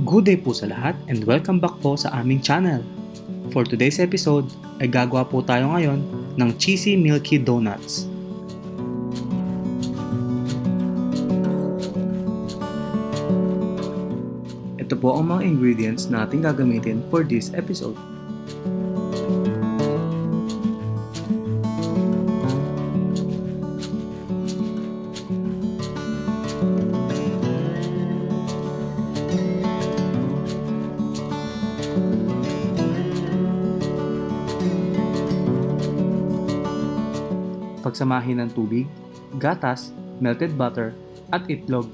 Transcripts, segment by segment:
Good day po sa lahat and welcome back po sa aming channel. For today's episode ay gagawa po tayo ngayon ng cheesy Milky Doughnuts. Ito po ang mga ingredients na ating gagamitin for this episode. Pagsamahin ng tubig, gatas, melted butter, at itlog.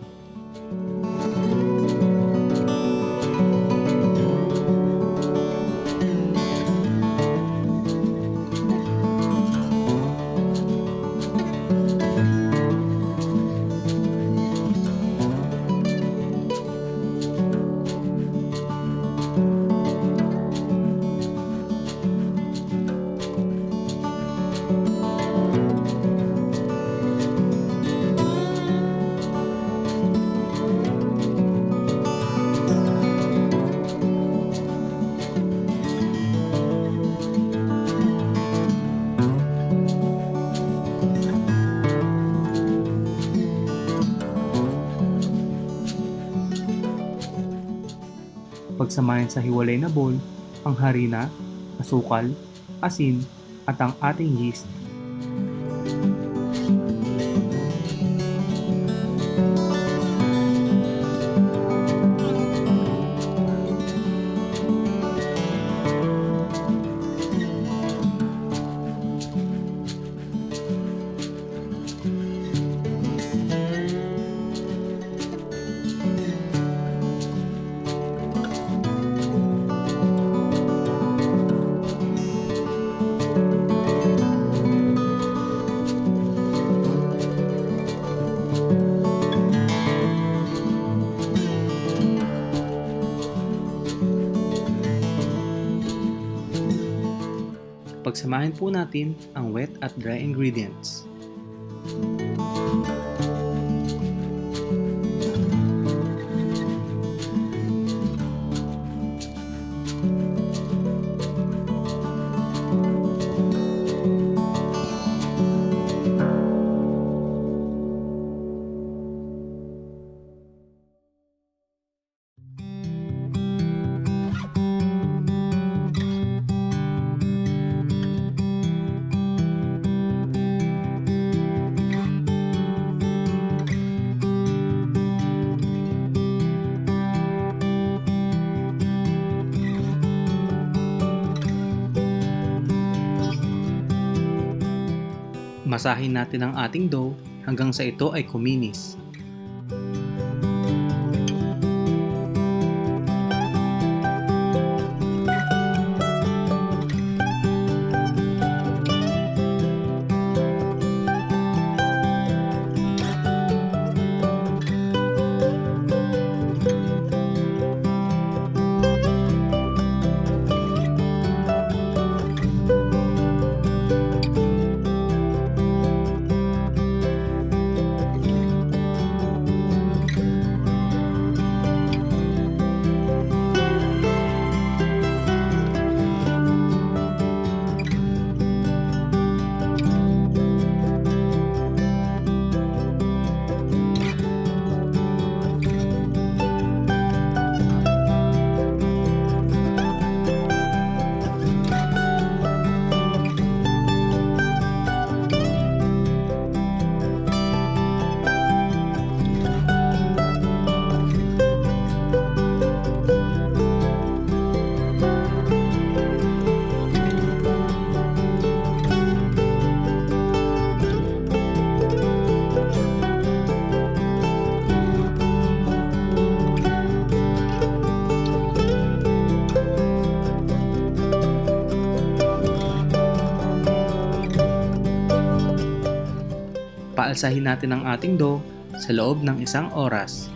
Pagsamahin sa hiwalay na bowl ang harina, asukal, asin, at ang ating yeast. Pagsamahin po natin ang wet at dry ingredients. Masahin natin ang ating dough hanggang sa ito ay kuminis. Paalsahin natin ang ating dough sa loob ng 1 oras.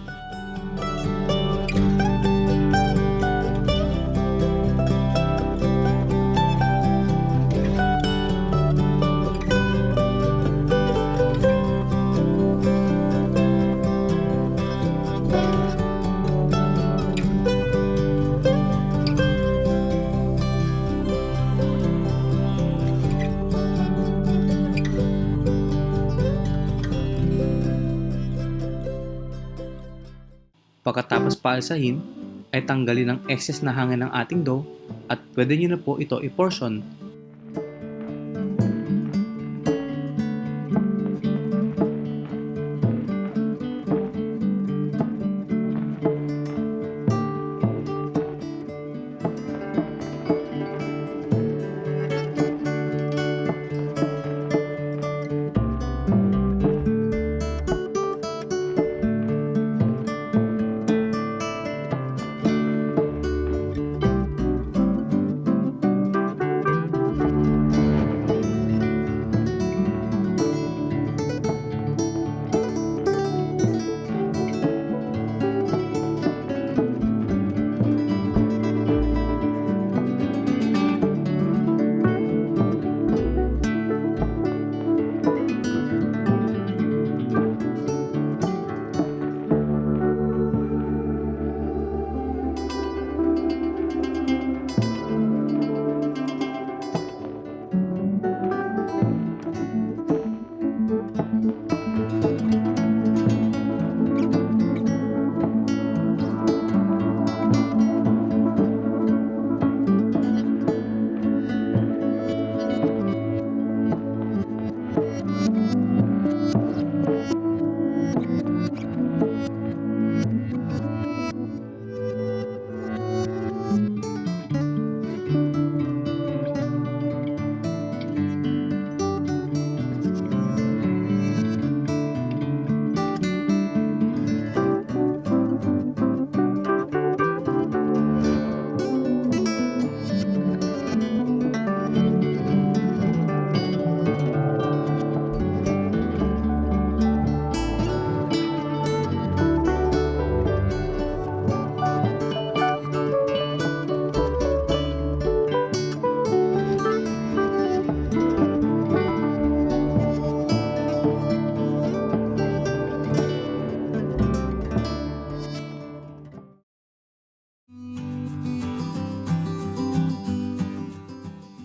Pagkatapos paalsahin, ay tanggalin ang excess na hangin ng ating dough at pwede nyo na po ito i-portion.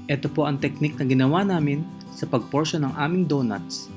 Ito po ang teknik na ginawa namin sa pag-portion ng aming donuts.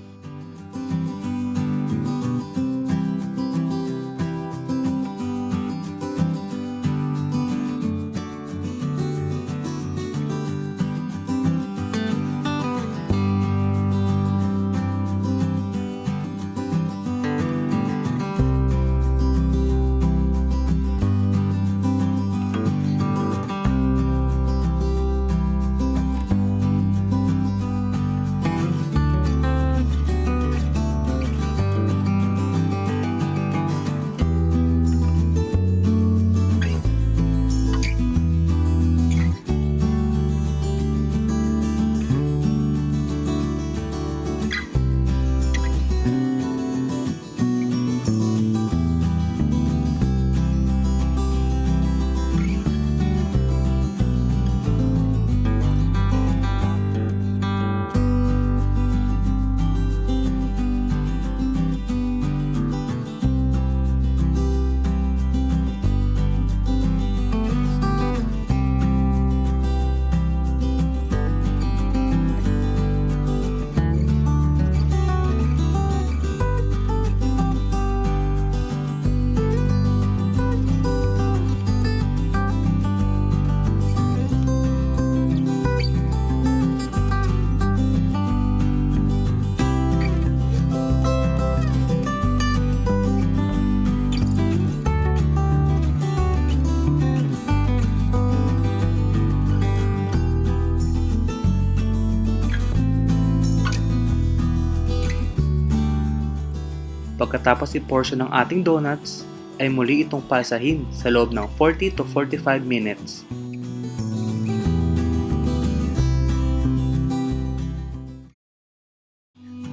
Pagkatapos i-portion ng ating donuts, ay muli itong pasahin sa loob ng 40 to 45 minutes.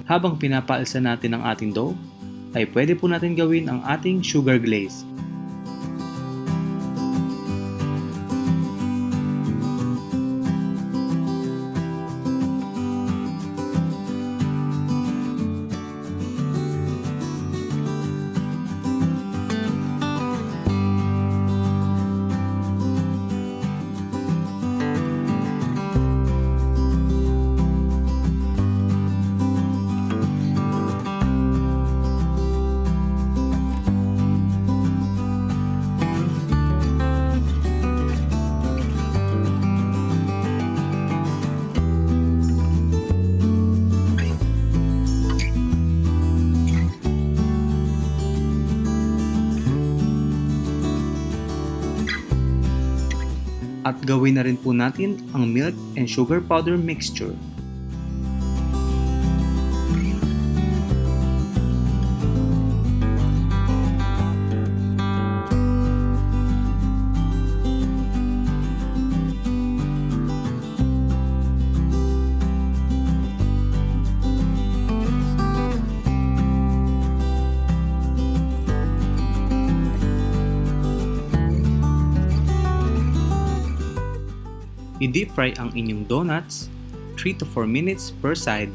Habang pinapaalsa natin ang ating dough, ay pwede po natin gawin ang ating sugar glaze. At gawin na rin po natin ang milk and sugar powder mixture. I-deep fry ang inyong donuts 3 to 4 minutes per side.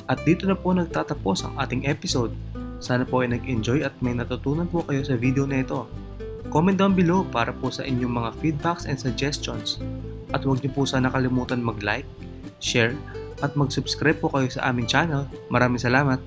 At dito na po nagtatapos ang ating episode. Sana po ay nag-enjoy at may natutunan po kayo sa video na ito. Comment down below para po sa inyong mga feedbacks and suggestions. At huwag niyo po sana kalimutan mag-like, share, at mag-subscribe po kayo sa aming channel. Maraming salamat!